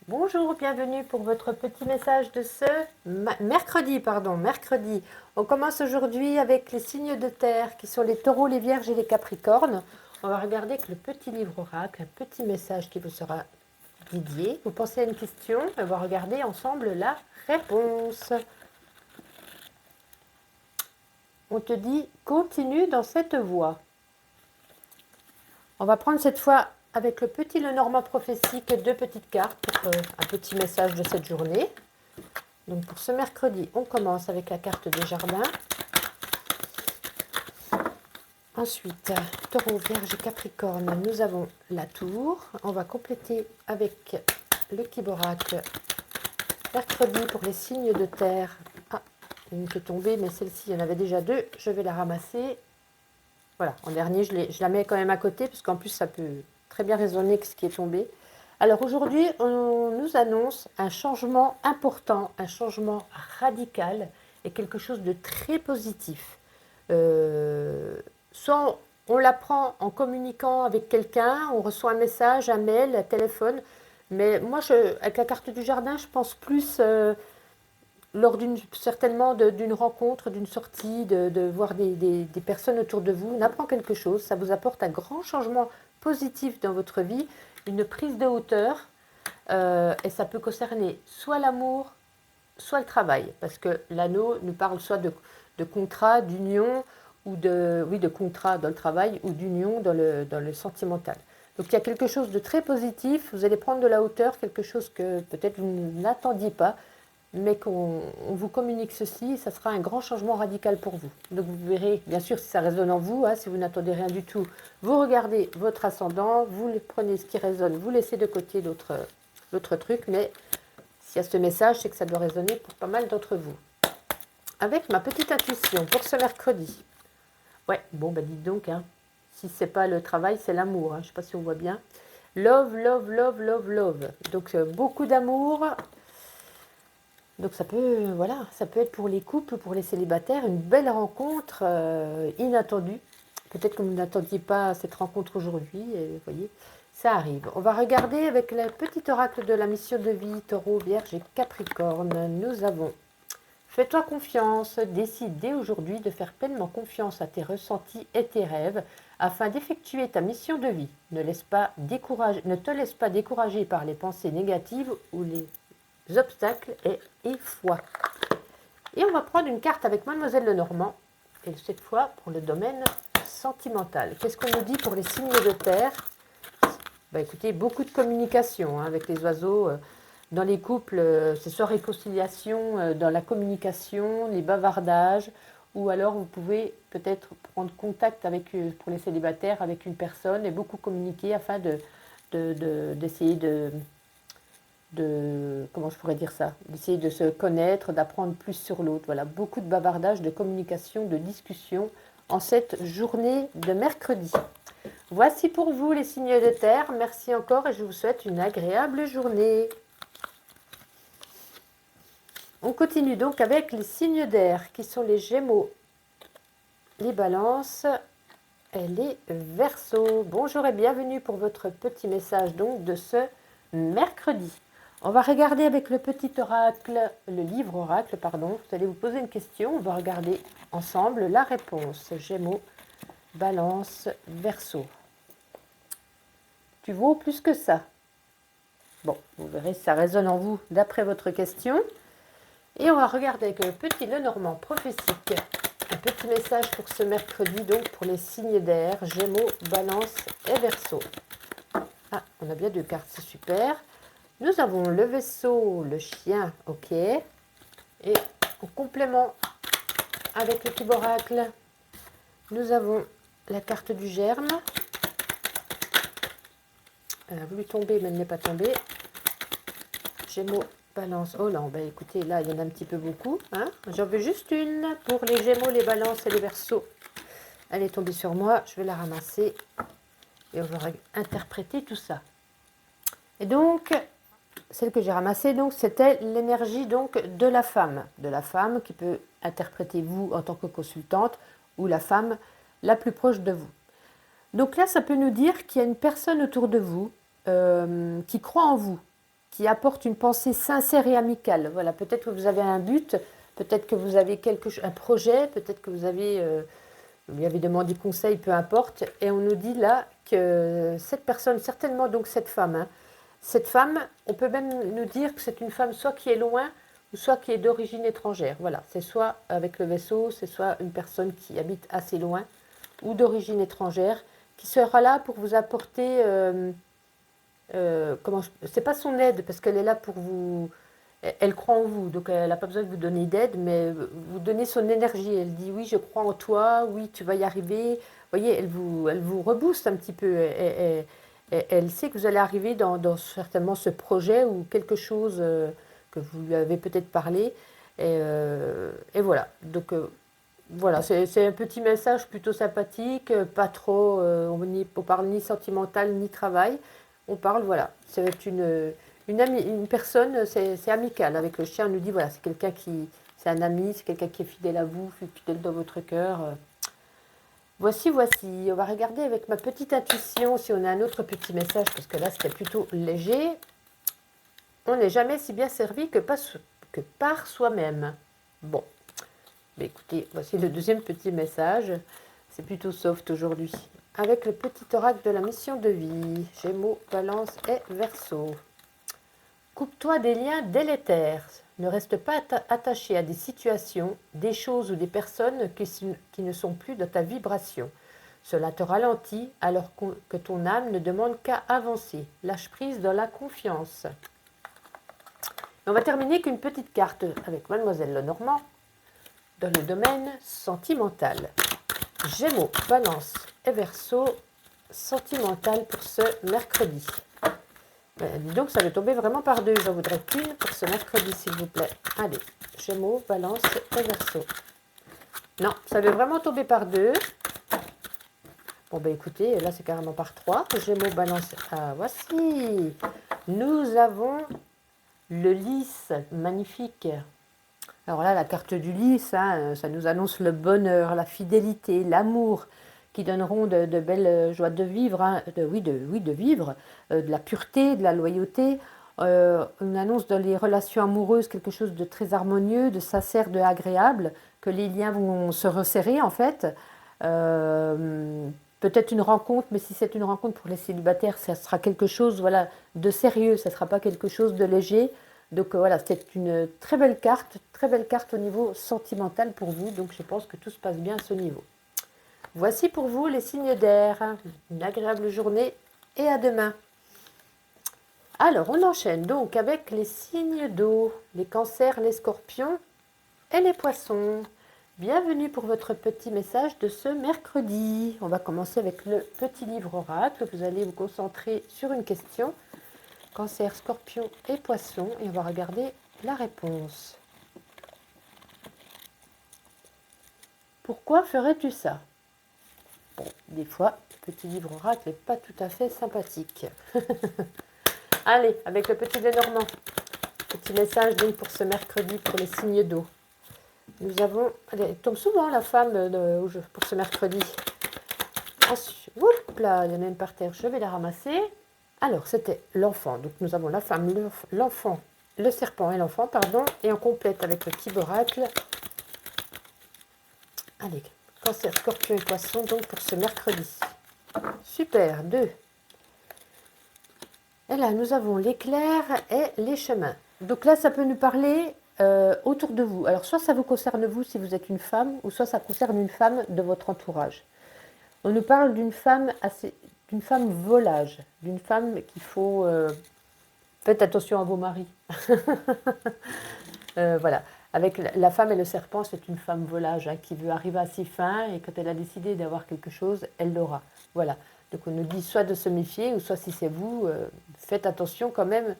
Bonjour, bienvenue pour votre petit message de ce mercredi. On commence aujourd'hui avec les signes de terre qui sont les taureaux, les vierges et les capricornes. On va regarder avec le petit livre oracle, un petit message qui vous sera dédié. Vous pensez à une question, on va regarder ensemble la réponse. On te dit continue dans cette voie. On va prendre cette fois avec le petit Lenormand prophétique deux petites cartes pour un petit message de cette journée. Donc pour ce mercredi, on commence avec la carte des jardins. Ensuite, taureau, vierge et capricorne, nous avons la tour. On va compléter avec le Kiboracle. Mercredi pour les signes de terre. Ah, une qui est tombée, mais celle-ci, il y en avait déjà deux. Je vais la ramasser. Voilà, en dernier, je la mets quand même à côté, parce qu'en plus, ça peut très bien résonner avec ce qui est tombé. Alors aujourd'hui, on nous annonce un changement important, un changement radical et quelque chose de très positif. Soit on l'apprend en communiquant avec quelqu'un, on reçoit un message, un mail, un téléphone, mais moi, avec la carte du jardin, je pense plus lors certainement d'une rencontre, d'une sortie, de voir des personnes autour de vous. On apprend quelque chose, ça vous apporte un grand changement positif dans votre vie, une prise de hauteur, et ça peut concerner soit l'amour, soit le travail, parce que l'anneau nous parle soit de contrat, d'union, ou de contrat dans le travail, ou d'union dans le sentimental. Donc il y a quelque chose de très positif, vous allez prendre de la hauteur, quelque chose que peut-être vous n'attendiez pas, mais qu'on vous communique ceci, ça sera un grand changement radical pour vous. Donc vous verrez, bien sûr, si ça résonne en vous, si vous n'attendez rien du tout, vous regardez votre ascendant, vous prenez ce qui résonne, vous laissez de côté l'autre truc, mais s'il y a ce message, c'est que ça doit résonner pour pas mal d'entre vous. Avec ma petite intuition pour ce mercredi. Ouais, bon, dites donc, si c'est pas le travail, c'est l'amour, je ne sais pas si on voit bien. Love, love, love, love, love. Donc beaucoup d'amour. Donc ça peut être pour les couples, pour les célibataires, une belle rencontre inattendue. Peut-être que vous n'attendiez pas cette rencontre aujourd'hui, et vous voyez, ça arrive. On va regarder avec le petit oracle de la mission de vie, taureau, vierge et capricorne. Nous avons fais-toi confiance, décide dès aujourd'hui de faire pleinement confiance à tes ressentis et tes rêves afin d'effectuer ta mission de vie. Ne te laisse pas décourager par les pensées négatives ou les obstacles et foi. Et on va prendre une carte avec Mademoiselle Lenormand, et cette fois pour le domaine sentimental. Qu'est-ce qu'on nous dit pour les signes de terre? Écoutez, beaucoup de communication avec les oiseaux. Dans les couples, c'est soit réconciliation, dans la communication, les bavardages, ou alors vous pouvez peut-être prendre contact avec, pour les célibataires, avec une personne et beaucoup communiquer afin d'essayer comment je pourrais dire ça, d'essayer de se connaître, d'apprendre plus sur l'autre. Voilà, beaucoup de bavardage, de communication, de discussion en cette journée de mercredi. Voici pour vous les signes de terre. Merci encore et je vous souhaite une agréable journée. On continue donc avec les signes d'air qui sont les Gémeaux, les Balances et les Verseaux. Bonjour et bienvenue pour votre petit message donc de ce mercredi. On va regarder avec le petit oracle, le livre oracle, pardon. Vous allez vous poser une question, on va regarder ensemble la réponse. Gémeaux, Balance, Verseau. Tu vaux plus que ça. Bon, vous verrez si ça résonne en vous d'après votre question. Et on va regarder avec le petit Lenormand prophétique. Un petit message pour ce mercredi, donc pour les signes d'air, Gémeaux, Balance et Verseau. Ah, on a bien deux cartes, c'est super. Nous avons le vaisseau, le chien, ok. Et en complément avec le Kiboracle, nous avons la carte du germe. Elle a voulu tomber, mais elle n'est pas tombée. Gémeaux, Balance. Oh là, écoutez, là, il y en a un petit peu beaucoup. J'en veux juste une pour les Gémeaux, les Balances et les Verseaux. Elle est tombée sur moi, je vais la ramasser et on va interpréter tout ça. Et donc, celle que j'ai ramassée, donc, c'était l'énergie donc de la femme qui peut interpréter vous en tant que consultante ou la femme la plus proche de vous. Donc là, ça peut nous dire qu'il y a une personne autour de vous qui croit en vous, qui apporte une pensée sincère et amicale. Voilà, peut-être que vous avez un but, peut-être que vous avez un projet, peut-être que vous lui avez demandé conseil, peu importe. Et on nous dit là que cette personne, certainement donc cette femme, on peut même nous dire que c'est une femme soit qui est loin, ou soit qui est d'origine étrangère. Voilà, c'est soit avec le vaisseau, c'est soit une personne qui habite assez loin, ou d'origine étrangère, qui sera là pour vous apporter c'est pas son aide parce qu'elle est là pour vous. Elle croit en vous, donc elle n'a pas besoin de vous donner d'aide, mais vous donnez son énergie. Elle dit oui, je crois en toi, oui, tu vas y arriver. Vous voyez, elle vous rebooste un petit peu. Elle sait que vous allez arriver dans certainement ce projet ou quelque chose que vous lui avez peut-être parlé. Et voilà. Donc voilà, c'est un petit message plutôt sympathique, pas trop, on parle ni sentimental ni travail, on parle, voilà, c'est une personne, c'est amical, avec le chien, on nous dit, voilà, c'est un ami, c'est quelqu'un qui est fidèle à vous, fidèle dans votre cœur. Voici, on va regarder avec ma petite intuition si on a un autre petit message, parce que là, c'était plutôt léger. On n'est jamais si bien servi que par soi-même. Bon. Mais écoutez, voici le deuxième petit message. C'est plutôt soft aujourd'hui. Avec le petit oracle de la mission de vie. Gémeaux, Balance et Verseau. Coupe-toi des liens délétères. Ne reste pas attaché à des situations, des choses ou des personnes qui ne sont plus dans ta vibration. Cela te ralentit alors que ton âme ne demande qu'à avancer. Lâche prise dans la confiance. Et on va terminer qu'une petite carte avec Mademoiselle Lenormand dans le domaine sentimental. Gémeaux, Balance et Verseau, sentimental pour ce mercredi. Dis donc, ça va tomber vraiment par deux. J'en voudrais qu'une pour ce mercredi, s'il vous plaît. Allez, Gémeaux, Balance et Verseau. Non, ça va vraiment tomber par deux. Bon, ben écoutez, là, c'est carrément par trois. Gémeaux, Balance. Ah, voici. Nous avons le lys, magnifique. Alors là, la carte du lys, hein, ça nous annonce le bonheur, la fidélité, l'amour, qui donneront de belles joies de vivre, hein, de vivre, de la pureté, de la loyauté. On annonce dans les relations amoureuses quelque chose de très harmonieux, de sincère, de agréable, que les liens vont se resserrer en fait. Peut-être une rencontre, mais si c'est une rencontre pour les célibataires, ça sera quelque chose, voilà, de sérieux, ça ne sera pas quelque chose de léger. Donc voilà, c'est une très belle carte au niveau sentimental pour vous. Donc je pense que tout se passe bien à ce niveau. Voici pour vous les signes d'air. Une agréable journée et à demain. Alors on enchaîne donc avec les signes d'eau, les cancers, les scorpions et les poissons. Bienvenue pour votre petit message de ce mercredi. On va commencer avec le petit livre oracle. Vous allez vous concentrer sur une question. Cancer, Scorpion et Poisson. Et on va regarder la réponse. Pourquoi ferais-tu ça? Bon, des fois, le petit livre oracle n'est pas tout à fait sympathique. Allez, avec le petit Lenormand. Petit message donc pour ce mercredi pour les signes d'eau. Nous avons... Allez, elle tombe souvent la femme pour ce mercredi. Ensuite, oups là, il y en a une par terre. Je vais la ramasser. Alors, c'était l'enfant. Donc, nous avons la femme, l'enfant, le serpent et l'enfant, pardon. Et on complète avec le petit oracle. Allez, Cancer, Scorpion et Poisson, donc pour ce mercredi. Super, 2. Et là, nous avons l'éclair et les chemins. Donc là, ça peut nous parler autour de vous. Alors, soit ça vous concerne vous si vous êtes une femme, ou soit ça concerne une femme de votre entourage. On nous parle d'une femme volage, d'une femme qu'il faut... faites attention à vos maris. Voilà. Avec la femme et le serpent, c'est une femme volage qui veut arriver à ses fins et quand elle a décidé d'avoir quelque chose, elle l'aura. Voilà. Donc on nous dit soit de se méfier ou soit si c'est vous, faites attention quand même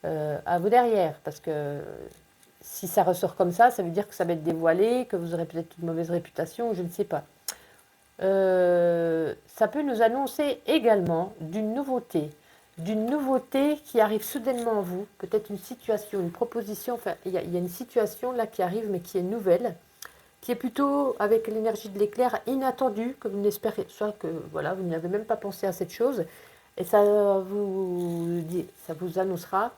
à vos derrière parce que si ça ressort comme ça veut dire que ça va être dévoilé, que vous aurez peut-être une mauvaise réputation, je ne sais pas. Ça peut nous annoncer également d'une nouveauté qui arrive soudainement en vous, peut-être une situation, une proposition, enfin il y a une situation là qui arrive mais qui est nouvelle, qui est plutôt avec l'énergie de l'éclair inattendue, que vous n'espérez, soit que voilà, vous n'avez même pas pensé à cette chose, et ça vous annoncera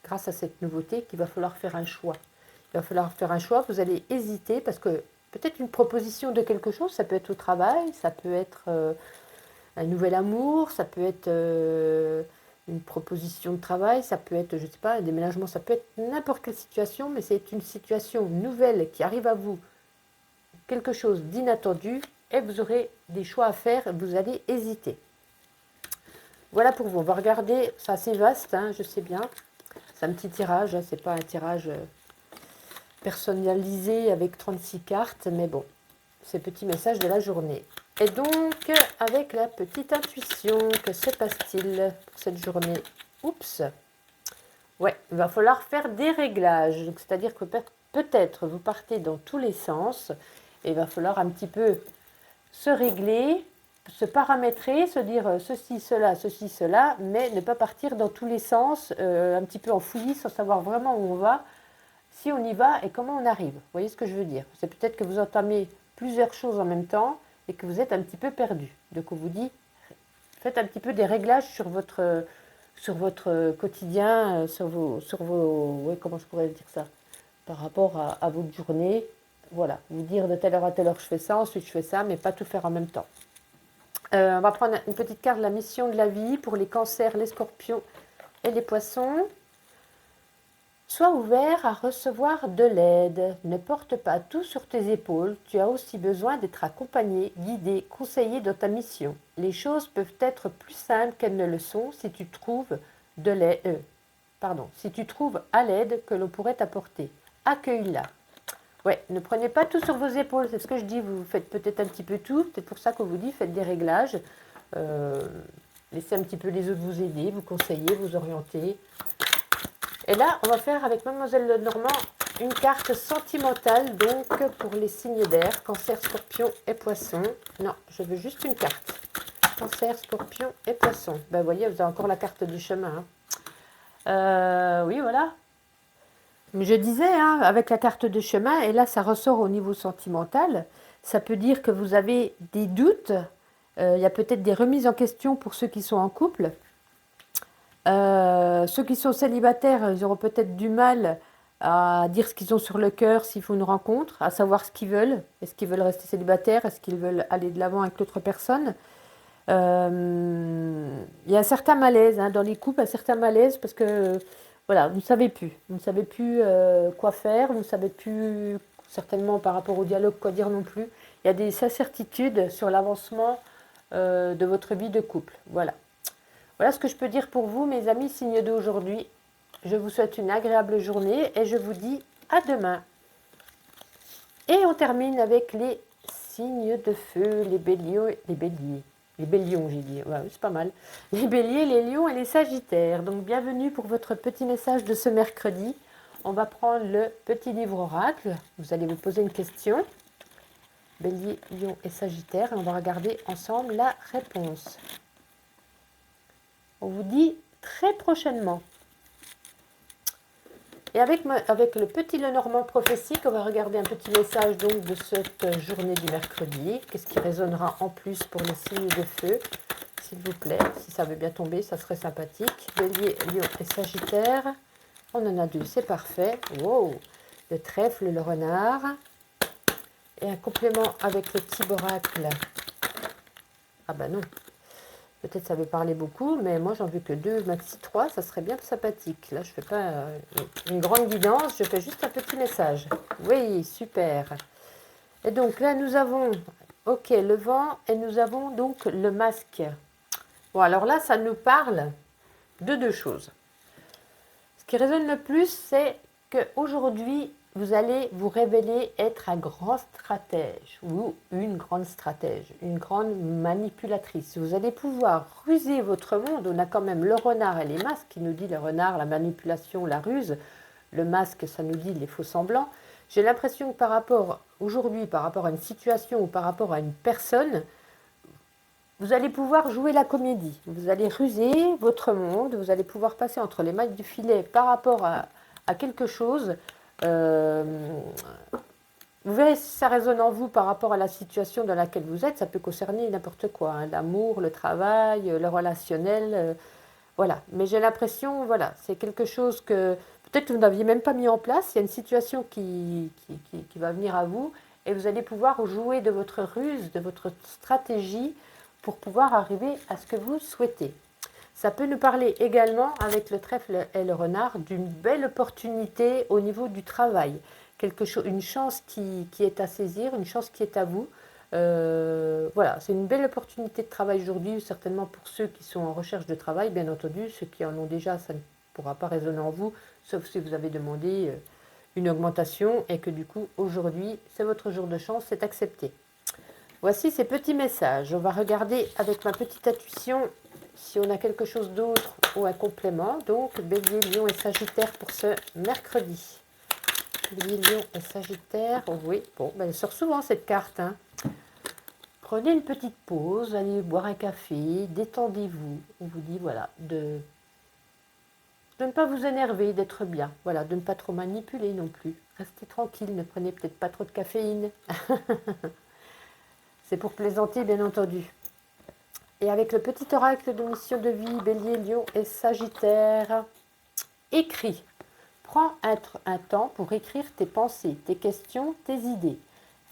grâce à cette nouveauté, qu'il va falloir faire un choix. Il va falloir faire un choix, vous allez hésiter parce que peut-être une proposition de quelque chose, ça peut être au travail, ça peut être un nouvel amour, ça peut être une proposition de travail, ça peut être, je ne sais pas, un déménagement, ça peut être n'importe quelle situation, mais c'est une situation nouvelle qui arrive à vous, quelque chose d'inattendu, et vous aurez des choix à faire, vous allez hésiter. Voilà pour vous, on va regarder, c'est assez vaste, hein, je sais bien, c'est un petit tirage, hein, c'est pas un tirage personnalisé avec 36 cartes, mais bon, c'est le petit message de la journée. Et donc, avec la petite intuition, que se passe-t-il pour cette journée? Oups. Ouais, il va falloir faire des réglages. C'est-à-dire que peut-être vous partez dans tous les sens et il va falloir un petit peu se régler, se paramétrer, se dire ceci, cela, mais ne pas partir dans tous les sens, un petit peu en fouillis sans savoir vraiment où on va, si on y va et comment on arrive. Vous voyez ce que je veux dire? C'est peut-être que vous entamez plusieurs choses en même temps et que vous êtes un petit peu perdu. Donc on vous dit, faites un petit peu des réglages sur votre quotidien, ouais, comment je pourrais dire ça, par rapport à votre journée. Voilà, vous dire de telle heure à telle heure je fais ça, ensuite je fais ça, mais pas tout faire en même temps. On va prendre une petite carte de la mission de la vie pour les cancers, les scorpions et les poissons. Sois ouvert à recevoir de l'aide. Ne porte pas tout sur tes épaules. Tu as aussi besoin d'être accompagné, guidé, conseillé dans ta mission. Les choses peuvent être plus simples qu'elles ne le sont si tu trouves de l'aide. Si tu trouves à l'aide que l'on pourrait t'apporter. Accueille-la. Ouais, ne prenez pas tout sur vos épaules. C'est ce que je dis. Vous faites peut-être un petit peu tout. C'est pour ça qu'on vous dit faites des réglages. Laissez un petit peu les autres vous aider, vous conseiller, vous orienter. Et là, on va faire avec Mademoiselle Lenormand une carte sentimentale, donc pour les signes d'air, Cancer, Scorpion et Poisson. Non, je veux juste une carte. Cancer, Scorpion et Poisson. Ben, vous voyez, vous avez encore la carte du chemin. Oui, voilà. Mais je disais, hein, avec la carte de chemin, et là, ça ressort au niveau sentimental, ça peut dire que vous avez des doutes. Il y a peut-être des remises en question pour ceux qui sont en couple. Ceux qui sont célibataires, ils auront peut-être du mal à dire ce qu'ils ont sur le cœur s'ils font une rencontre, à savoir ce qu'ils veulent. Est-ce qu'ils veulent rester célibataires? Est-ce qu'ils veulent aller de l'avant avec l'autre personne? Il y a un certain malaise, hein, dans les couples, un certain malaise parce que voilà, vous ne savez plus. Vous ne savez plus quoi faire, vous ne savez plus certainement par rapport au dialogue quoi dire non plus. Il y a des incertitudes sur l'avancement de votre vie de couple. Voilà. Voilà ce que je peux dire pour vous, mes amis signes d'aujourd'hui. Je vous souhaite une agréable journée et je vous dis à demain. Et on termine avec les signes de feu, les béliers, les bélions, j'ai dit, ouais, c'est pas mal. Les béliers, les lions et les sagittaires. Donc bienvenue pour votre petit message de ce mercredi. On va prendre le petit livre oracle. Vous allez vous poser une question. Bélier, lion et sagittaire. Et on va regarder ensemble la réponse. On vous dit très prochainement. Et avec le petit Lenormand prophétique, on va regarder un petit message donc de cette journée du mercredi. Qu'est-ce qui résonnera en plus pour les signes de feu, s'il vous plaît. Si ça veut bien tomber, ça serait sympathique. Bélier, lion et sagittaire. On en a deux, c'est parfait. Wow. Le trèfle, le renard. Et un complément avec le petit oracle. Ah bah non. Peut-être ça veut parler beaucoup, mais moi j'en veux que 2, maxi 3, ça serait bien sympathique. Là, je ne fais pas une grande guidance, je fais juste un petit message. Oui, super. Et donc là, nous avons, ok, le vent, et nous avons donc le masque. Bon, alors là, ça nous parle de deux choses. Ce qui résonne le plus, c'est qu'aujourd'hui, vous allez vous révéler être un grand stratège ou une grande stratège, une grande manipulatrice. Vous allez pouvoir ruser votre monde. On a quand même le renard et les masques qui nous dit le renard, la manipulation, la ruse. Le masque, ça nous dit les faux semblants. J'ai l'impression que par rapport aujourd'hui, par rapport à une situation ou par rapport à une personne, vous allez pouvoir jouer la comédie. Vous allez ruser votre monde. Vous allez pouvoir passer entre les mailles du filet par rapport à quelque chose. Vous verrez si ça résonne en vous par rapport à la situation dans laquelle vous êtes. Ça peut concerner n'importe quoi, hein, l'amour, le travail, le relationnel. Voilà, mais j'ai l'impression, voilà, c'est quelque chose que peut-être que vous n'aviez même pas mis en place. Il y a une situation qui va venir à vous et vous allez pouvoir jouer de votre ruse, de votre stratégie pour pouvoir arriver à ce que vous souhaitez. Ça peut nous parler également, avec le trèfle et le renard, d'une belle opportunité au niveau du travail. Quelque chose, une chance qui est à saisir, une chance qui est à vous. Voilà, c'est une belle opportunité de travail aujourd'hui, certainement pour ceux qui sont en recherche de travail, bien entendu. Ceux qui en ont déjà, ça ne pourra pas résonner en vous, sauf si vous avez demandé une augmentation et que du coup, aujourd'hui, c'est votre jour de chance, c'est accepté. Voici ces petits messages. On va regarder avec ma petite intuition si on a quelque chose d'autre ou un complément. Donc, Bélier, Lion et Sagittaire pour ce mercredi. Bélier, Lion et Sagittaire. Oh oui, bon, ben, elle sort souvent cette carte. Hein. Prenez une petite pause, allez boire un café, détendez-vous. On vous dit, voilà, de ne pas vous énerver, d'être bien. Voilà, de ne pas trop manipuler non plus. Restez tranquille, ne prenez peut-être pas trop de caféine. C'est pour plaisanter, bien entendu. Et avec le petit oracle de mission de vie, Bélier, Lion et Sagittaire, écris. Prends un temps pour écrire tes pensées, tes questions, tes idées.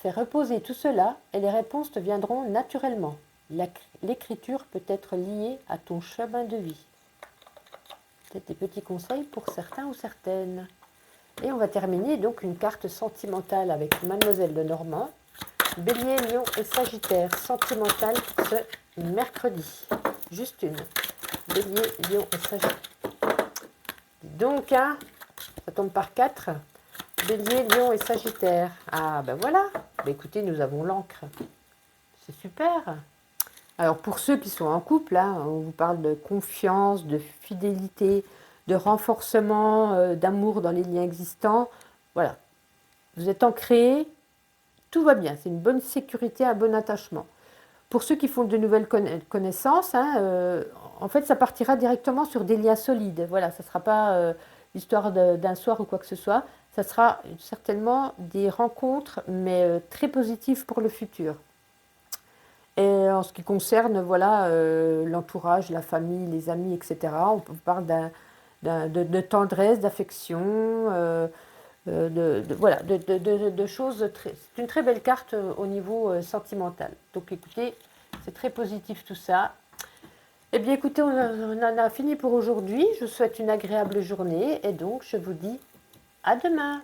Fais reposer tout cela et les réponses te viendront naturellement. L'écriture peut être liée à ton chemin de vie. Peut-être des petits conseils pour certains ou certaines. Et on va terminer donc une carte sentimentale avec Mademoiselle Lenormand. Bélier, Lion et Sagittaire, sentimentale pour ce mercredi. Juste une. Bélier, Lion et Sagittaire. Donc, hein, ça tombe par 4. Bélier, Lion et Sagittaire. Ah, ben voilà. Ben écoutez, nous avons l'encre. C'est super. Alors, pour ceux qui sont en couple, là, on vous parle de confiance, de fidélité, de renforcement, d'amour dans les liens existants. Voilà. Vous êtes ancrés, tout va bien. C'est une bonne sécurité, un bon attachement. Pour ceux qui font de nouvelles connaissances, hein, en fait, ça partira directement sur des liens solides. Voilà, ça ne sera pas l'histoire d'un soir ou quoi que ce soit. Ça sera certainement des rencontres, mais très positives pour le futur. Et en ce qui concerne voilà, l'entourage, la famille, les amis, etc., on parle de tendresse, d'affection, voilà, de choses. C'est une très belle carte au niveau sentimental. Donc écoutez, c'est très positif tout ça. Eh bien écoutez, on en a fini pour aujourd'hui. Je vous souhaite une agréable journée et donc je vous dis à demain.